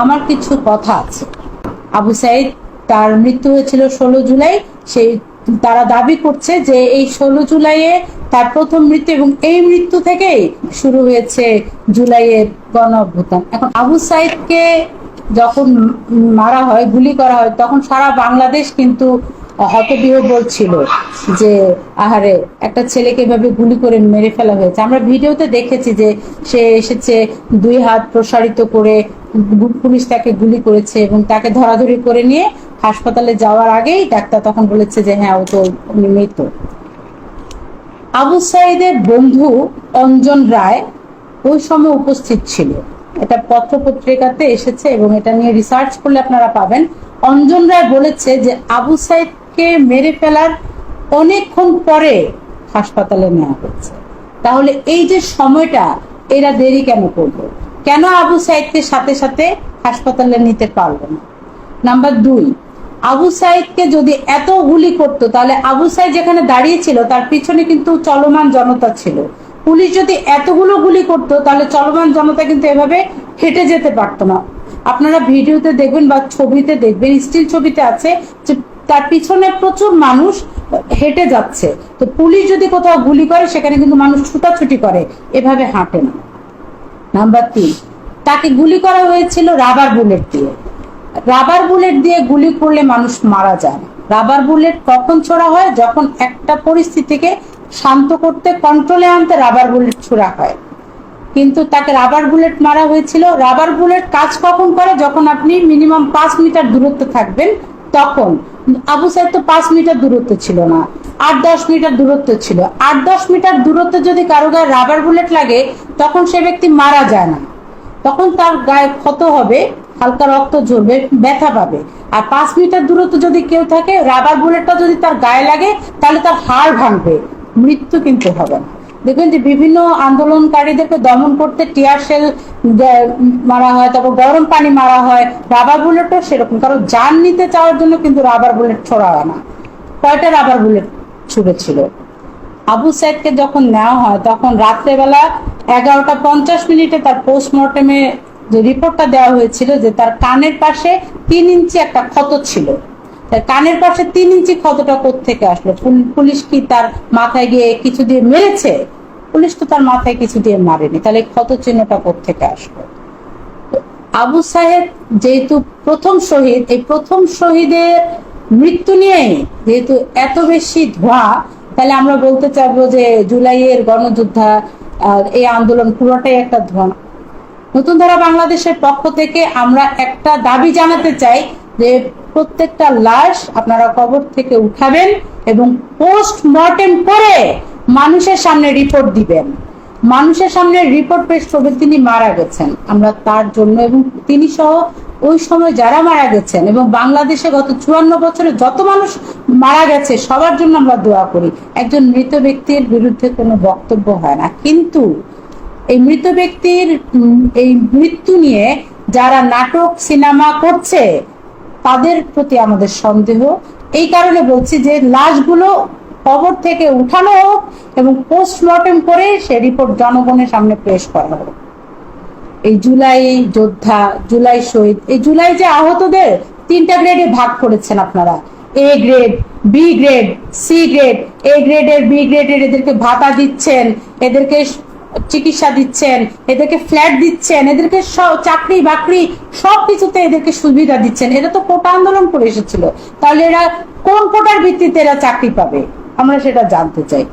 আমার কিছু কথা আছে। আবু সাইদ তার মৃত্যু হয়েছিল 16 জুলাই। সেই তারা দাবি করছে যে এই 16 জুলাইয়ে তার প্রথম মৃত্যু এবং এই মৃত্যু থেকেই শুরু হয়েছে জুলাইয়ের গণ অভ্যুত্থান। এখন আবু সাইদকে যখন মারা হয়, গুলি করা হয়, তখন সারা বাংলাদেশ কিন্তু হতবিহ্বল ছিল যে আহারে একটা ছেলেকে এভাবে গুলি করে মেরে ফেলা হয়েছে। আমরা ভিডিওতে দেখেছি যে সে এসেছে 2 হাত প্রসারিত করে, পুলিশ তাকে গুলি করেছে এবং তাকে ধরাধরি করে নিয়ে হাসপাতালে যাওয়ার আগেই ডাক্তার তখন বলেছে যে হ্যাঁ, ও তো মৃত। আবু সাইদের বন্ধু অঞ্জন রায় ওই সময় উপস্থিত ছিল। এটা পত্রপত্রিকাতে এসেছে এবং এটা নিয়ে রিসার্চ করলে আপনারা পাবেন। অঞ্জন রায় বলেছে যে আবু সাইদকে মেরে ফেলার অনেকক্ষণ পরে হাসপাতালে নেওয়া হয়েছে। তাহলে এই যে সময়টা, এরা দেরি কেন করলো? কেন আবু সাইদকে সাথে সাথে হাসপাতালে নিতে পারলো না? নাম্বার 2, আবু সাইদকে যদি এত গুলি করতো তাহলে আবু সাইদ যেখানে দাঁড়িয়ে ছিল তার পিছনে কিন্তু চলমান জনতা ছিল। পুলিশ যদি এতগুলো গুলি করতো তাহলে চলমান জনতা কিন্তু এভাবে হেঁটে যেতে পারতো না। আপনারা ভিডিওতে দেখবেন বা ছবিতে দেখবেন, স্টিল ছবিতে আছে যে তার পিছনে প্রচুর মানুষ হেঁটে যাচ্ছে। তো পুলিশ যদি কোথাও গুলি করে সেখানে কিন্তু মানুষ ছুটাছুটি করে, এভাবে হাঁটে না। নাম্বার 3, তাকে গুলি করা হয়েছিল রাবার বুলেট দিয়ে। রাবার বুলেট দিয়ে গুলি করলে মানুষ মারা যায়। রাবার বুলেট কখন ছোড়া হয়? যখন একটা পরিস্থিতিকে শান্ত করতে, কন্ট্রোলে আনতে রাবার বুলেট ছোড়া হয়। কিন্তু তাকে রাবার বুলেট মারা হয়েছিল। রাবার বুলেট কাজ কখন করে? যখন আপনি মিনিমাম 5 মিটার দূরত্বে থাকবেন তখন। আবু সাইদ তো 5 মিটার দূরত্ব ছিল না, 8-10 মিটার দূরত্ব ছিল। 8-10 মিটার দূরত্বে যদি কারো গায়ে রাবার বুলেট লাগে তখন সে ব্যক্তি মারা যায় না, তখন তার গায়ে ক্ষত হবে, হালকা রক্ত ঝরবে, ব্যথা পাবে। আর 5 মিটার দূরত্ব যদি কেউ থাকে, রাবার বুলেটটা যদি তার গায়ে লাগে তাহলে তার হাড় ভাঙবে, মৃত্যু কিন্তু হবে না। দেখবেন যে বিভিন্ন আন্দোলনকারীদেরকে দমন করতে টিয়ার সেল মারা হয়, তারপর গরম পানি মারা হয়। রাবার বুলেটও সেরকম, কারণ জান নিতে চাওয়ার জন্য কিন্তু রাবার বুলেট ছোড়া হয় না। কয়টা রাবার বুলেট ছুড়েছিল? আবু সাইদকে যখন নেওয়া হয় তখন রাত্রেবেলা 11:50 তার পোস্টমর্টেমে যে রিপোর্টটা দেওয়া হয়েছিল যে তার কানের পাশে 3 ইঞ্চি একটা ক্ষত ছিল। কানের পাশে 3 ইঞ্চি ক্ষতটা কোত্থেকে আসলো? পুলিশ কি তার মাথায় গিয়ে কিছু দিয়ে মেরেছে? পুলিশ তো তার মাথায় কিছু দিয়ে মারেনি, তাহলে ক্ষত চিহ্নটা কোত্থেকে আসলো? আবু সাহেদ যেহেতু প্রথম শহীদ, এই প্রথম শহীদের মৃত্যু নিয়ে যেহেতু এত বেশি ধোঁয়া, তাহলে আমরা বলতে চাইবো যে জুলাইয়ের গণযোদ্ধা এই আন্দোলন পুরোটাই একটা ধোঁয়া। নতুন ধারা বাংলাদেশের পক্ষ থেকে আমরা একটা দাবি জানাতে চাই যে প্রত্যেকটা লাশ আপনারা কবর থেকে উঠাবেন এবং পোস্টমর্টেম করে মানুষের সামনে রিপোর্ট দিবেন। মানুষের সামনে রিপোর্ট পেশ করবেন তিনি মারা গেছেন, আমরা তার জন্য এবং তিনি সহ ওই সময় যারা মারা গেছেন এবং বাংলাদেশে গত 54 বছরে যত মানুষ মারা গেছে সবার জন্য আমরা দোয়া করি। একজন মৃত ব্যক্তির বিরুদ্ধে কোনো বক্তব্য হয় না, কিন্তু এই মৃত ব্যক্তির এই মৃত্যু নিয়ে যারা নাটক সিনেমা করছে তাদের প্রতি আমাদের সন্দেহ। এই কারণে বলছি যে লাশগুলো কবর থেকে উঠানো হোক এবং পোস্টমর্টেম করে সে রিপোর্ট জনগণের সামনে পেশ করা হোক। এই জুলাই যোদ্ধা, জুলাই শহীদ, এই জুলাই যে আহতদের 3টা গ্রেডে ভাগ করেছেন আপনারা, A grade, B grade, C grade. A গ্রেডের, বি গ্রেডের এদেরকে ভাতা দিচ্ছেন, এদেরকে চিকিৎসা দিচ্ছেন, এদেরকে ফ্ল্যাট দিচ্ছেন, এদেরকে চাকরি বাকরি সবকিছুতে এদেরকে সুবিধা দিচ্ছেন। এরা তো কোটা আন্দোলন করে এসেছিল, তাহলে এরা কোন কোটার ভিত্তিতে এরা চাকরি পাবে আমরা সেটা জানতে চাই।